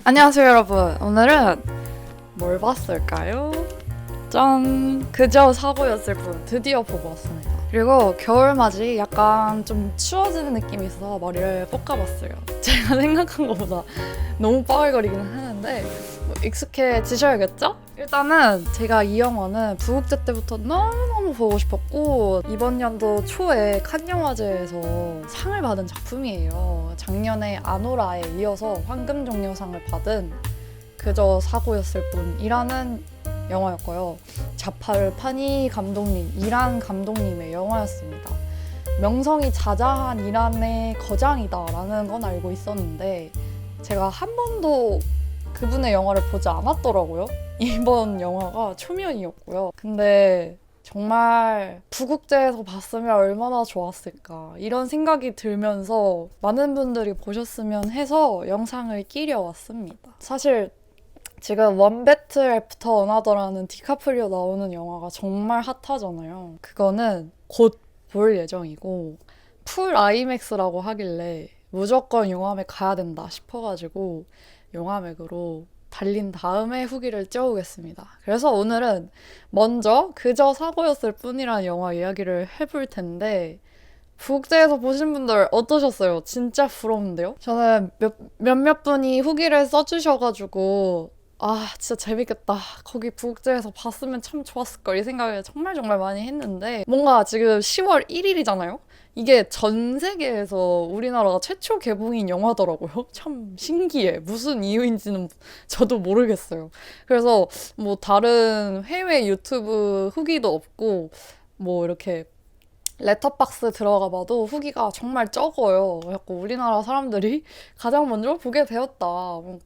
안녕하세요 여러분. 오늘은 뭘 봤을까요? 짠! 그저 사고였을 뿐 드디어 보고 왔습니다. 그리고 겨울맞이 약간 좀 추워지는 느낌이 있어서 머리를 볶아봤어요. 제가 생각한 것보다 너무 빠글거리긴 하는데 뭐 익숙해지셔야겠죠? 일단은 제가 이 영화는 부국제 때부터 너무너무 보고 싶었고 이번 연도 초에 칸 영화제에서 상을 받은 작품이에요. 작년에 아노라에 이어서 황금종려상을 받은 그저 사고였을 뿐이라는 영화였고요. 자파를 파니 감독님, 이란 감독님의 영화였습니다. 명성이 자자한 이란의 거장이다라는 건 알고 있었는데 제가 한 번도 그분의 영화를 보지 않았더라고요. 이번 영화가 초면이었고요. 근데 정말 부국제에서 봤으면 얼마나 좋았을까 이런 생각이 들면서 많은 분들이 보셨으면 해서 영상을 끼려왔습니다. 사실 지금 원 배틀 애프터 어나더라는 디카프리오 나오는 영화가 정말 핫하잖아요. 그거는 곧 볼 예정이고 풀 아이맥스라고 하길래 무조건 용암에 가야 된다 싶어가지고 용암액으로 달린 다음에 후기를 쪄오겠습니다. 그래서 오늘은 먼저 그저 사고였을 뿐이라는 영화 이야기를 해볼 텐데 부국제에서 보신 분들 어떠셨어요? 진짜 부러운데요? 저는 몇몇 분이 후기를 써주셔가지고 진짜 재밌겠다. 거기 부국제에서 봤으면 참 좋았을걸 이 생각을 정말 많이 했는데 뭔가 지금 10월 1일이잖아요? 이게 전 세계에서 우리나라가 최초 개봉인 영화더라고요. 참 신기해. 무슨 이유인지는 저도 모르겠어요. 그래서 뭐 다른 해외 유튜브 후기도 없고 뭐 이렇게 레터박스 들어가 봐도 후기가 정말 적어요. 그래갖고 우리나라 사람들이 가장 먼저 보게 되었다.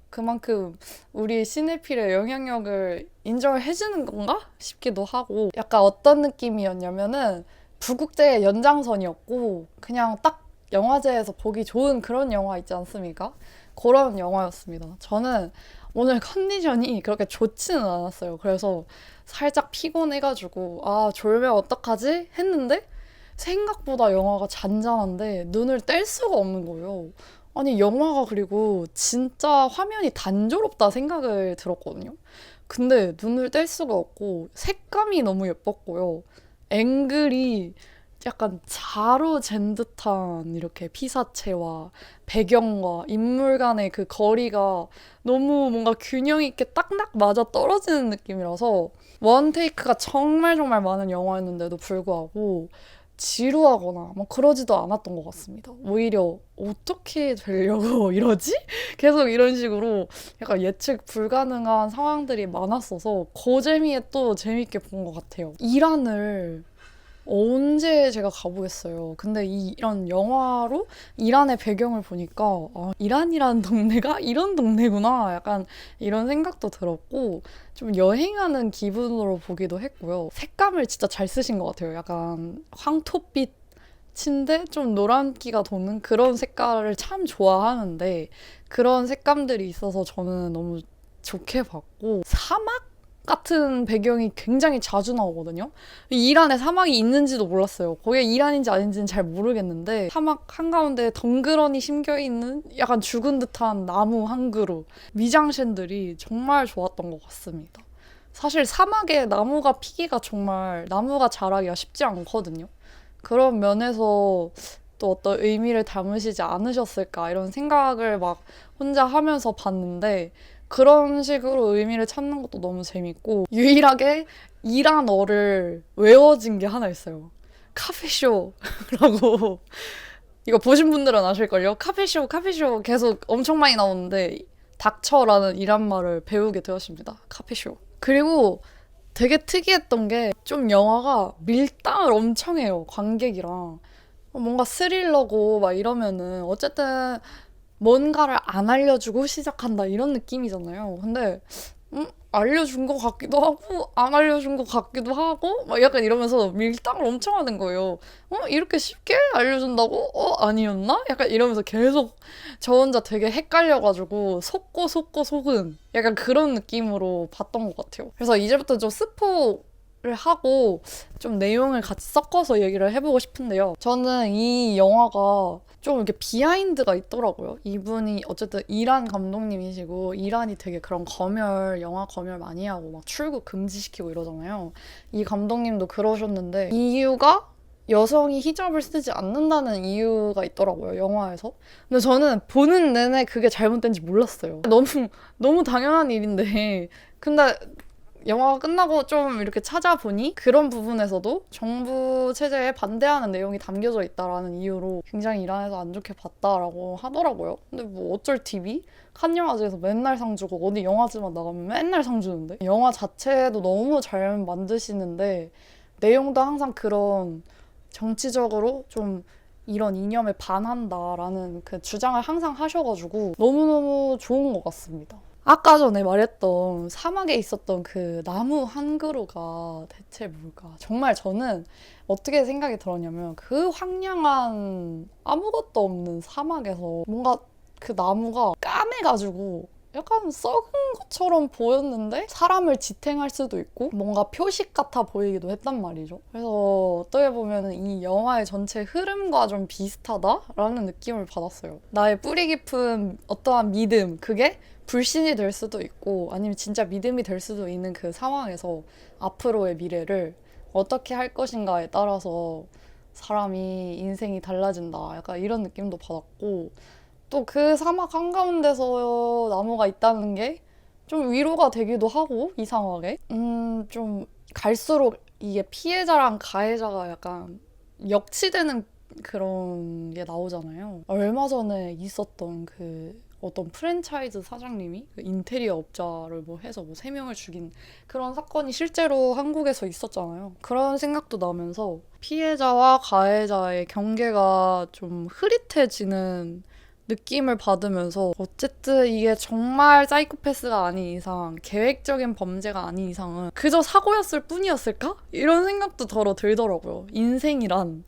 그만큼 우리 시네필의 영향력을 인정을 해주는 건가 싶기도 하고 약간 어떤 느낌이었냐면은 부국제의 연장선이었고 그냥 딱 영화제에서 보기 좋은 그런 영화 있지 않습니까? 그런 영화였습니다. 저는 오늘 컨디션이 그렇게 좋지는 않았어요. 그래서 살짝 피곤해가지고 졸면 어떡하지? 했는데 생각보다 영화가 잔잔한데 눈을 뗄 수가 없는 거예요. 아니 영화가 그리고 진짜 화면이 단조롭다 생각을 들었거든요. 근데 눈을 뗄 수가 없고 색감이 너무 예뻤고요. 앵글이 약간 자로 잰 듯한 이렇게 피사체와 배경과 인물 간의 그 거리가 너무 뭔가 균형 있게 딱딱 맞아 떨어지는 느낌이라서 원 테이크가 정말 많은 영화였는데도 불구하고 지루하거나 막 그러지도 않았던 것 같습니다. 오히려 어떻게 되려고 이러지? 계속 이런 식으로 약간 예측 불가능한 상황들이 많았어서 그 재미에 또 재밌게 본 것 같아요. 이란을 언제 제가 가보겠어요. 근데 이런 영화로 이란의 배경을 보니까 이란이라는 동네가 이런 동네구나 약간 이런 생각도 들었고 좀 여행하는 기분으로 보기도 했고요. 색감을 진짜 잘 쓰신 것 같아요. 약간 황토빛인데 좀 노란기가 도는 그런 색깔을 참 좋아하는데 그런 색감들이 있어서 저는 너무 좋게 봤고 사막 같은 배경이 굉장히 자주 나오거든요. 이란에 사막이 있는지도 몰랐어요. 거기에 이란인지 아닌지는 잘 모르겠는데 사막 한가운데 덩그러니 심겨있는 약간 죽은 듯한 나무 한 그루 미장센들이 정말 좋았던 것 같습니다. 사실 사막에 나무가 피기가 정말 나무가 자라기가 쉽지 않거든요. 그런 면에서 또 어떤 의미를 담으시지 않으셨을까 이런 생각을 막 혼자 하면서 봤는데 그런 식으로 의미를 찾는 것도 너무 재밌고 유일하게 이란어를 외워진 게 하나 있어요. 카페쇼라고 이거 보신 분들은 아실걸요? 카페쇼 계속 엄청 많이 나오는데 닥쳐라는 이란말을 배우게 되었습니다. 카페쇼. 그리고 되게 특이했던 게 좀 영화가 밀당을 엄청 해요. 관객이랑. 뭔가 스릴러고 막 이러면은 어쨌든 뭔가를 안 알려주고 시작한다 이런 느낌이잖아요. 근데 알려준 것 같기도 하고 안 알려준 것 같기도 하고 막 약간 이러면서 밀당을 엄청 하는 거예요. 이렇게 쉽게 알려준다고? 아니었나? 약간 이러면서 계속 저 혼자 되게 헷갈려가지고 속고 속은 약간 그런 느낌으로 봤던 것 같아요. 그래서 이제부터 좀 스포 하고 좀 내용을 같이 섞어서 얘기를 해보고 싶은데요. 저는 이 영화가 좀 이렇게 비하인드가 있더라고요. 이분이 어쨌든 이란 감독님이시고 이란이 되게 그런 영화 검열 많이 하고 막 출국 금지시키고 이러잖아요. 이 감독님도 그러셨는데 이유가 여성이 히잡을 쓰지 않는다는 이유가 있더라고요, 영화에서. 근데 저는 보는 내내 그게 잘못된지 몰랐어요. 너무 당연한 일인데. 근데 영화가 끝나고 좀 이렇게 찾아보니 그런 부분에서도 정부 체제에 반대하는 내용이 담겨져 있다라는 이유로 굉장히 이란에서 안 좋게 봤다라고 하더라고요. 근데 뭐 어쩔 TV? 칸 영화제에서 맨날 상 주고 어디 영화제만 나가면 맨날 상 주는데 영화 자체도 너무 잘 만드시는데 내용도 항상 그런 정치적으로 좀 이런 이념에 반한다라는 그 주장을 항상 하셔가지고 너무너무 좋은 것 같습니다. 아까 전에 말했던 사막에 있었던 그 나무 한 그루가 대체 뭘까? 정말 저는 어떻게 생각이 들었냐면 그 황량한 아무것도 없는 사막에서 뭔가 그 나무가 까매가지고 약간 썩은 것처럼 보였는데 사람을 지탱할 수도 있고 뭔가 표식 같아 보이기도 했단 말이죠. 그래서 어떻게 보면 이 영화의 전체 흐름과 좀 비슷하다라는 느낌을 받았어요. 나의 뿌리 깊은 어떠한 믿음, 그게 불신이 될 수도 있고 아니면 진짜 믿음이 될 수도 있는 그 상황에서 앞으로의 미래를 어떻게 할 것인가에 따라서 사람이 인생이 달라진다. 약간 이런 느낌도 받았고 또 그 사막 한가운데서 나무가 있다는 게 좀 위로가 되기도 하고 이상하게 좀 갈수록 이게 피해자랑 가해자가 약간 역치되는 그런 게 나오잖아요. 얼마 전에 있었던 그 어떤 프랜차이즈 사장님이 그 인테리어 업자를 뭐 해서 뭐 3명을 죽인 그런 사건이 실제로 한국에서 있었잖아요. 그런 생각도 나면서 피해자와 가해자의 경계가 좀 흐릿해지는 느낌을 받으면서 어쨌든 이게 정말 사이코패스가 아닌 이상 계획적인 범죄가 아닌 이상은 그저 사고였을 뿐이었을까? 이런 생각도 들더라고요. 인생이란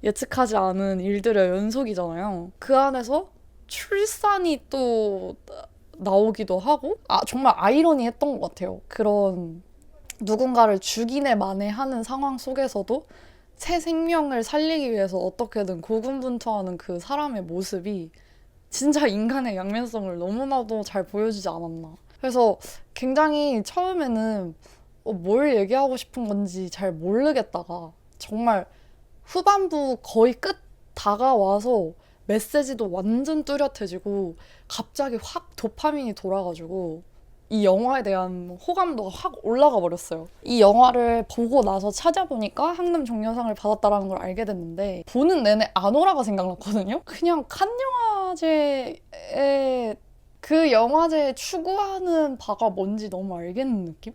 예측하지 않은 일들의 연속이잖아요. 그 안에서 출산이 또 나오기도 하고 정말 아이러니했던 것 같아요. 그런 누군가를 죽이네 마네하는 상황 속에서도 새 생명을 살리기 위해서 어떻게든 고군분투하는 그 사람의 모습이 진짜 인간의 양면성을 너무나도 잘 보여주지 않았나. 그래서 굉장히 처음에는 뭘 얘기하고 싶은 건지 잘 모르겠다가 정말 후반부 거의 끝 다가와서 메시지도 완전 뚜렷해지고 갑자기 확 도파민이 돌아가지고 이 영화에 대한 호감도가 확 올라가 버렸어요. 이 영화를 보고 나서 찾아보니까 황금 종려상을 받았다는 걸 알게 됐는데 보는 내내 아노라가 생각났거든요. 그냥 칸 영화제에 그 영화제에 추구하는 바가 뭔지 너무 알겠는 느낌?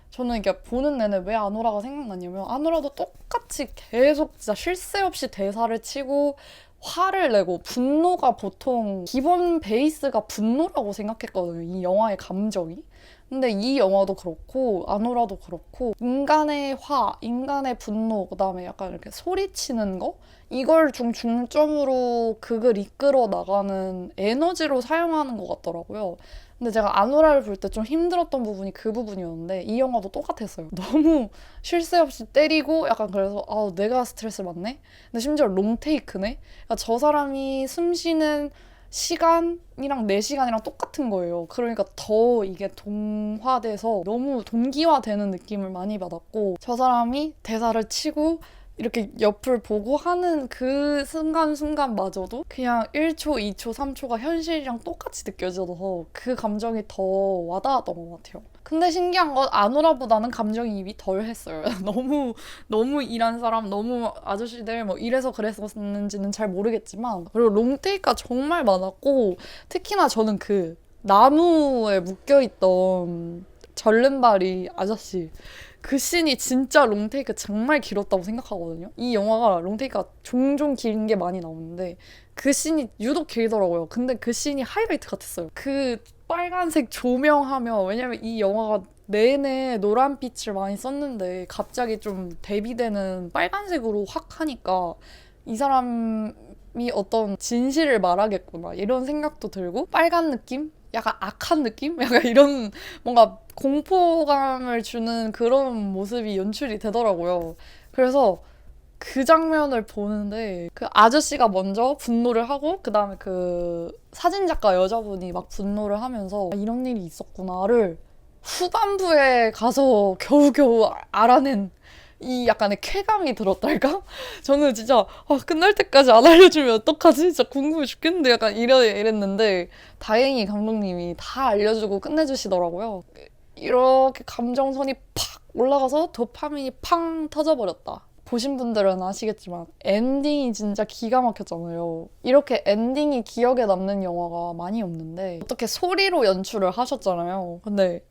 저는 이게 보는 내내 왜 아노라가 생각났냐면 아노라도 똑같이 계속 진짜 쉴 새 없이 대사를 치고 화를 내고 분노가 보통 기본 베이스가 분노라고 생각했거든요. 이 영화의 감정이. 근데 이 영화도 그렇고 아노라도 그렇고 인간의 화, 인간의 분노, 그다음에 약간 이렇게 소리치는 거? 이걸 중점으로 극을 이끌어 나가는 에너지로 사용하는 것 같더라고요. 근데 제가 아노라를 볼 때 좀 힘들었던 부분이 그 부분이었는데 이 영화도 똑같았어요. 너무 쉴 새 없이 때리고 약간 그래서 내가 스트레스 받네? 근데 심지어 롱테이크네? 그러니까 저 사람이 숨 쉬는 시간이랑 내 시간이랑 똑같은 거예요. 그러니까 더 이게 동화돼서 너무 동기화되는 느낌을 많이 받았고 저 사람이 대사를 치고 이렇게 옆을 보고 하는 그 순간순간마저도 그냥 1초, 2초, 3초가 현실이랑 똑같이 느껴져서 그 감정이 더 와닿았던 것 같아요. 근데 신기한 건 아노라보다는 감정이입이 덜 했어요. 너무 일한 사람, 너무 아저씨들 뭐 이래서 그랬었는지는 잘 모르겠지만 그리고 롱테이크가 정말 많았고 특히나 저는 그 나무에 묶여있던 절름발이 아저씨 그 씬이 진짜 롱테이크 정말 길었다고 생각하거든요. 이 영화가 롱테이크가 종종 긴 게 많이 나오는데 그 씬이 유독 길더라고요. 근데 그 씬이 하이라이트 같았어요. 그 빨간색 조명하면 왜냐면 이 영화가 내내 노란빛을 많이 썼는데 갑자기 좀 대비되는 빨간색으로 확 하니까 이 사람이 어떤 진실을 말하겠구나 이런 생각도 들고 빨간 느낌? 약간 악한 느낌? 약간 이런 뭔가 공포감을 주는 그런 모습이 연출이 되더라고요. 그래서 그 장면을 보는데 그 아저씨가 먼저 분노를 하고 그 다음에 그 사진작가 여자분이 막 분노를 하면서 이런 일이 있었구나를 후반부에 가서 겨우겨우 알아낸 이 약간의 쾌감이 들었달까? 저는 진짜 끝날 때까지 안 알려주면 어떡하지? 진짜 궁금해 죽겠는데 약간 이랬는데 다행히 감독님이 다 알려주고 끝내주시더라고요. 이렇게 감정선이 팍 올라가서 도파민이 팡 터져버렸다. 보신 분들은 아시겠지만 엔딩이 진짜 기가 막혔잖아요. 이렇게 엔딩이 기억에 남는 영화가 많이 없는데 어떻게 소리로 연출을 하셨잖아요. 근데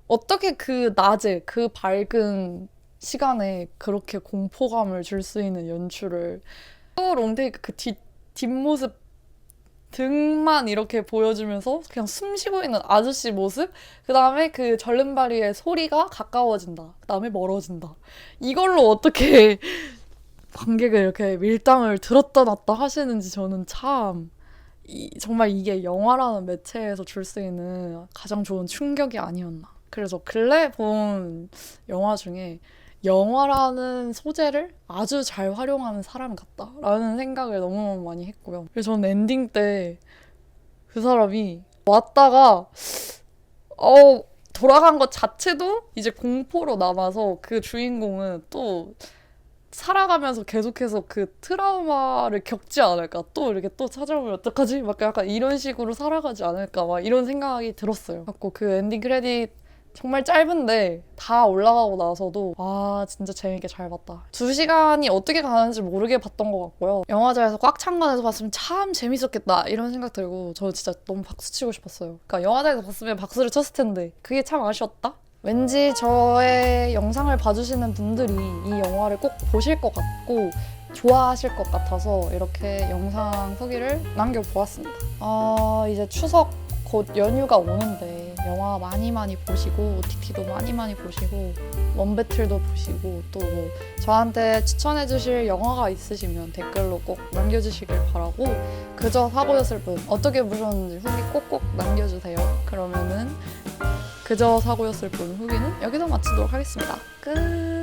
어떻게 그 낮에 그 밝은 시간에 그렇게 공포감을 줄 수 있는 연출을 또 롱테이크 그 뒷모습 등만 이렇게 보여주면서 그냥 숨 쉬고 있는 아저씨 모습 그 다음에 그 절름발이의 소리가 가까워진다 그 다음에 멀어진다 이걸로 어떻게 관객을 이렇게 밀당을 들었다 놨다 하시는지 저는 참 정말 이게 영화라는 매체에서 줄 수 있는 가장 좋은 충격이 아니었나. 그래서 근래 본 영화 중에 영화라는 소재를 아주 잘 활용하는 사람 같다라는 생각을 너무 많이 했고요. 그래서 저는 엔딩 때 그 사람이 왔다가 돌아간 것 자체도 이제 공포로 남아서 그 주인공은 또 살아가면서 계속해서 그 트라우마를 겪지 않을까? 또 이렇게 또 찾아오면 어떡하지? 막 약간 이런 식으로 살아가지 않을까? 막 이런 생각이 들었어요. 갖고 그 엔딩 크레딧 정말 짧은데 다 올라가고 나서도 진짜 재밌게 잘 봤다. 2시간이 어떻게 가는지 모르게 봤던 것 같고요. 영화관에서 꽉 찬 관에서 봤으면 참 재밌었겠다 이런 생각 들고 저 진짜 너무 박수 치고 싶었어요. 그러니까 영화관에서 봤으면 박수를 쳤을 텐데 그게 참 아쉬웠다? 왠지 저의 영상을 봐주시는 분들이 이 영화를 꼭 보실 것 같고 좋아하실 것 같아서 이렇게 영상 후기를 남겨보았습니다. 이제 추석 곧 연휴가 오는데 영화 많이 보시고 OTT도 많이 보시고 원배틀도 보시고 또 뭐 저한테 추천해주실 영화가 있으시면 댓글로 꼭 남겨주시길 바라고 그저 사고였을 뿐 어떻게 보셨는지 후기 꼭꼭 남겨주세요. 그러면은 그저 사고였을 뿐 후기는 여기서 마치도록 하겠습니다. 끝!